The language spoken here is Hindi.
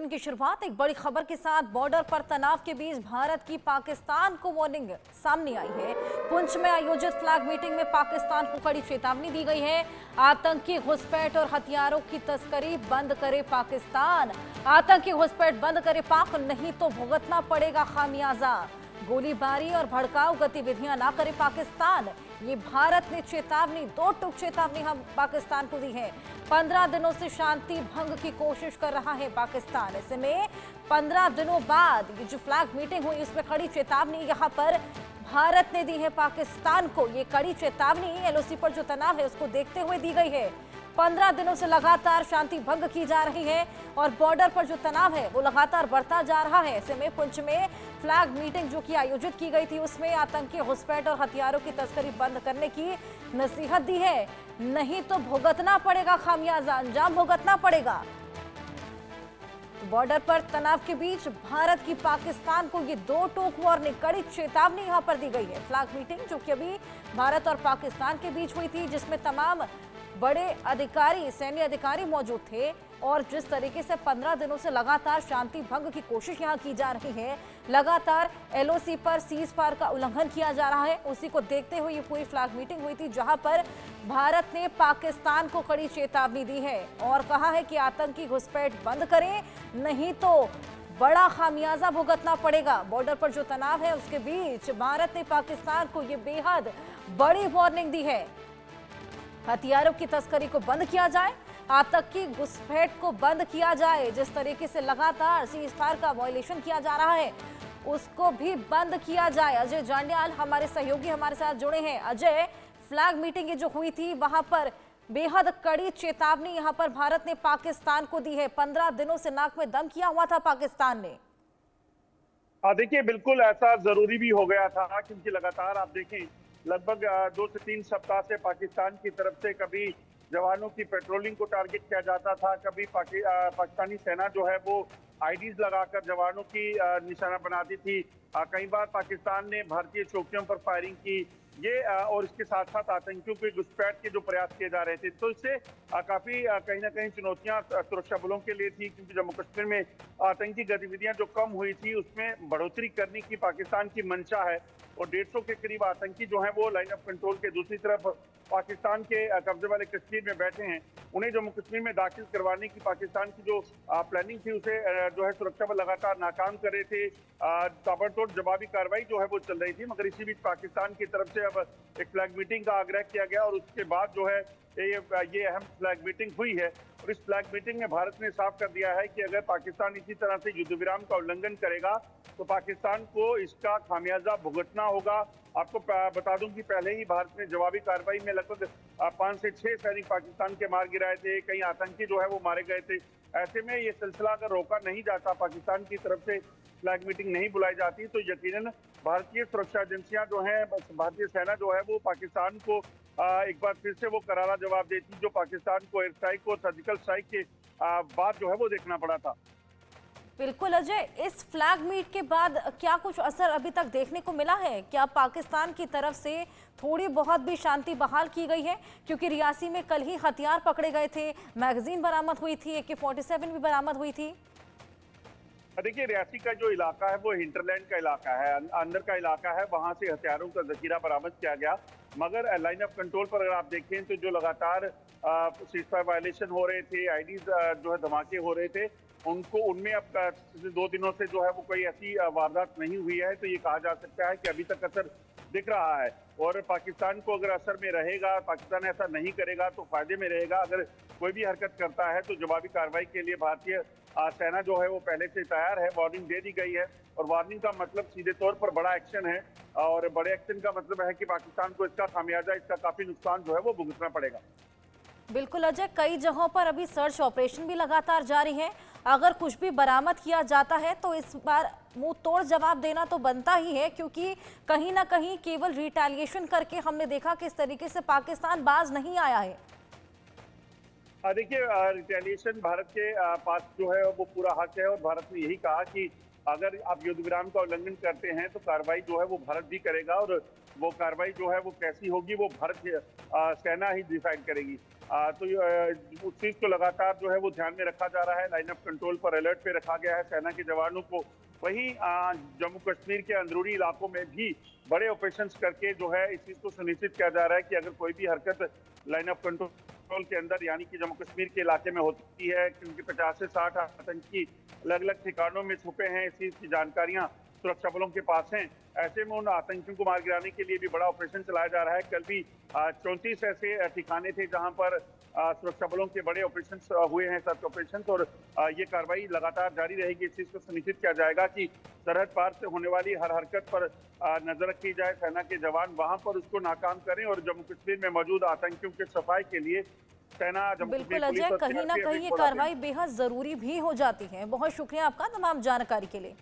बुलेटिन की शुरुआत एक बड़ी खबर के साथ। बॉर्डर पर तनाव के बीच भारत की पाकिस्तान को वार्निंग सामने आई है। पुंछ में आयोजित फ्लैग मीटिंग में पाकिस्तान को कड़ी चेतावनी दी गई है। आतंकी घुसपैठ और हथियारों की तस्करी बंद करे पाकिस्तान। आतंकी घुसपैठ बंद करे पाक, नहीं तो भुगतना पड़ेगा खामियाजा। गोलीबारी और भड़काऊ गतिविधियां ना करे पाकिस्तान, ये भारत ने चेतावनी, दो टूक चेतावनी हम पाकिस्तान को दी है। 15 दिनों से शांति भंग की कोशिश कर रहा है पाकिस्तान। ऐसे में 15 दिनों बाद ये जो फ्लैग मीटिंग हुई उसमें कड़ी चेतावनी यहाँ पर भारत ने दी है पाकिस्तान को। ये कड़ी चेतावनी एलओसी पर जो तनाव है उसको देखते हुए दी गई है। 15 दिनों से लगातार शांति भंग की जा रही है और बॉर्डर पर जो तनाव है वो लगातार बढ़ता जा रहा है। ऐसे में पुंछ में फ्लैग मीटिंग जो कि आयोजित की गई थी उसमें आतंकी घुसपैठ और हथियारों की तस्करी बंद करने की नसीहत दी है। नहीं तो भुगतना पड़ेगा खामियाजा, अंजाम भुगतना पड़ेगा। बॉर्डर पर तनाव के बीच भारत की पाकिस्तान को ये दो टोक वार्निंग, कड़ी चेतावनी यहां पर दी गई है। फ्लैग मीटिंग जो कि अभी भारत और पाकिस्तान के बीच हुई थी, जिसमें तमाम बड़े अधिकारी, सैन्य अधिकारी मौजूद थे और जिस तरीके से 15 दिनों से लगातार शांति भंग की कोशिश यहां की जा रही है, लगातार एलओसी पर सीज फायर का उल्लंघन किया जा रहा है, उसी को देखते हुए ये पूरी फ्लैग मीटिंग हुई थी जहां पर भारत ने पाकिस्तान को कड़ी चेतावनी दी है और कहा है कि आतंकी घुसपैठ बंद करें, नहीं तो बड़ा खामियाजा भुगतना पड़ेगा। बॉर्डर पर जो तनाव है उसके बीच भारत ने पाकिस्तान को ये बेहद बड़ी वार्निंग दी है। हथियारों की तस्करी को बंद किया जाए, आतंकी घुसपैठ को बंद किया जाए, जिस तरीके से लगातार सीज फायर का वायलेशन किया जा रहा है उसको भी बंद किया जाए। अजय जांड्याल हमारे सहयोगी हमारे साथ जुड़े हैं। अजय, फ्लैग मीटिंग जो हुई थी वहां पर बेहद कड़ी चेतावनी यहां पर भारत ने पाकिस्तान को दी है। 15 दिनों से नाक में दम किया हुआ था पाकिस्तान ने। देखिए, बिल्कुल ऐसा जरूरी भी हो गया था क्योंकि लगातार आप देखें लगभग 2 से 3 सप्ताह से पाकिस्तान की तरफ से कभी जवानों की पेट्रोलिंग को टारगेट किया जाता था, कभी पाकिस्तानी सेना जो है वो आईडीज लगाकर जवानों की निशाना बनाती थी। कई बार पाकिस्तान ने भारतीय चौकियों पर फायरिंग की, ये और इसके साथ साथ आतंकियों के घुसपैठ के जो प्रयास किए जा रहे थे, तो इससे काफी कहीं ना कहीं चुनौतियां सुरक्षा बलों के लिए थी क्योंकि जम्मू कश्मीर में आतंकी गतिविधियां जो कम हुई थी उसमें बढ़ोतरी करने की पाकिस्तान की मंशा है और 150 के करीब आतंकी जो है वो लाइन ऑफ कंट्रोल के दूसरी तरफ पाकिस्तान के कब्जे वाले कश्मीर में बैठे हैं। उन्हें जम्मू कश्मीर में दाखिल करवाने की पाकिस्तान की जो प्लानिंग थी उसे जो है सुरक्षा बल लगातार नाकाम कर रहे थे। ताबड़तोड़ जवाबी कार्रवाई जो है वो चल रही थी, मगर इसी बीच पाकिस्तान की तरफ से अब एक फ्लैग मीटिंग का आग्रह किया गया और उसके बाद जो है ये अहम फ्लैग मीटिंग हुई है। और इस फ्लैग मीटिंग में भारत ने साफ कर दिया है कि अगर पाकिस्तान इसी तरह से युद्ध विराम का उल्लंघन करेगा तो पाकिस्तान को इसका खामियाजा भुगतना होगा। आपको बता दूं कि पहले ही भारत ने जवाबी कार्रवाई में लगभग 5 से 6 सैनिक पाकिस्तान के मार गिराए थे, कई आतंकी जो है वो मारे गए थे। ऐसे में ये सिलसिला अगर रोका नहीं जाता, पाकिस्तान की तरफ से फ्लैग मीटिंग नहीं बुलाई जाती, तो यकीनन भारतीय सुरक्षा एजेंसियां जो हैं, भारतीय सेना जो है वो पाकिस्तान को एक बार फिर से वो करारा जवाब देती जो पाकिस्तान को एयर स्ट्राइक और सर्जिकल स्ट्राइक के बाद जो है वो देखना पड़ा था। बिल्कुल अजय, इस फ्लैग मीट के बाद क्या कुछ असर अभी तक देखने को मिला है? क्या पाकिस्तान की तरफ से थोड़ी बहुत भी शांति बहाल की गई है? क्योंकि रियासी में कल ही हथियार पकड़े गए थे, मैगजीन बरामद हुई थी, AK-47 भी बरामद हुई थी। देखिए, रियासी का जो इलाका है वो हिंटरलैंड का इलाका है, अंदर का इलाका है, वहां से हथियारों का जखीरा बरामद किया गया। मगर लाइन ऑफ कंट्रोल पर अगर आप देखें तो जो लगातार सीज फायर वायलेशन हो रहे थे, आईडीज जो है धमाके हो रहे थे, उनमें अब 2 दिनों से जो है वो कोई ऐसी वारदात नहीं हुई है। तो ये कहा जा सकता है कि अभी तक असर दिख रहा है और पाकिस्तान को अगर असर में रहेगा, पाकिस्तान ऐसा नहीं करेगा तो फायदे में रहेगा। अगर कोई भी हरकत करता है तो जवाबी कार्रवाई के लिए भारतीय सेना जो है वो पहले से तैयार है। वार्निंग दे दी गई है और वार्निंग का मतलब सीधे तौर पर बड़ा एक्शन है और बड़े एक्शन का मतलब है कि पाकिस्तान को इसका खामियाजा, इसका काफी नुकसान जो है वो भुगतना पड़ेगा। बिल्कुल अजय, कई जगहों पर अभी सर्च ऑपरेशन भी लगातार जारी है। अगर कुछ भी बरामद किया जाता है तो इस बार मुंह तोड़ जवाब देना तो बनता ही है, क्योंकि कहीं ना कहीं केवल रिटेलिएशन करके हमने देखा कि इस तरीके से पाकिस्तान बाज नहीं आया है। देखिए, रिटेलिएशन भारत के पास जो है वो पूरा हक है और भारत ने यही कहा कि अगर आप युद्ध विराम का उल्लंघन करते हैं तो कार्रवाई जो है वो भारत भी करेगा और वो कार्रवाई जो है वो कैसी होगी वो भारत सेना ही डिसाइड करेगी। तो उस चीज को लगातार जो है वो ध्यान में रखा जा रहा है। लाइन ऑफ कंट्रोल पर अलर्ट पे रखा गया है सेना के जवानों को। वहीं जम्मू कश्मीर के अंदरूनी इलाकों में भी बड़े ऑपरेशंस करके जो है इस चीज को सुनिश्चित किया जा रहा है कि अगर कोई भी हरकत लाइन ऑफ कंट्रोल के अंदर यानी कि जम्मू कश्मीर के इलाके में होती है, क्योंकि 50 से 60 आतंकी अलग अलग ठिकानों में छुपे हैं, इस चीज की जानकारियां सुरक्षा बलों के पास हैं। ऐसे में उन आतंकियों को मार गिराने के लिए भी बड़ा ऑपरेशन चलाया जा रहा है। कल भी 34 ऐसे ठिकाने थे जहां पर सुरक्षा बलों के बड़े ऑपरेशन हुए हैं, सर्च ऑपरेशन, और ये कार्रवाई लगातार जारी रहेगी। इस चीज को सुनिश्चित किया जाएगा कि सरहद पार से होने वाली हर हरकत पर नजर रखी जाए। सेना के जवान वहां पर उसको नाकाम करें और जम्मू कश्मीर में मौजूद आतंकियों के सफाई के लिए सेना बिल्कुल अजय, कहीं ना कहीं ये कार्रवाई बेहद जरूरी भी हो जाती है। बहुत शुक्रिया आपका तमाम जानकारी के लिए।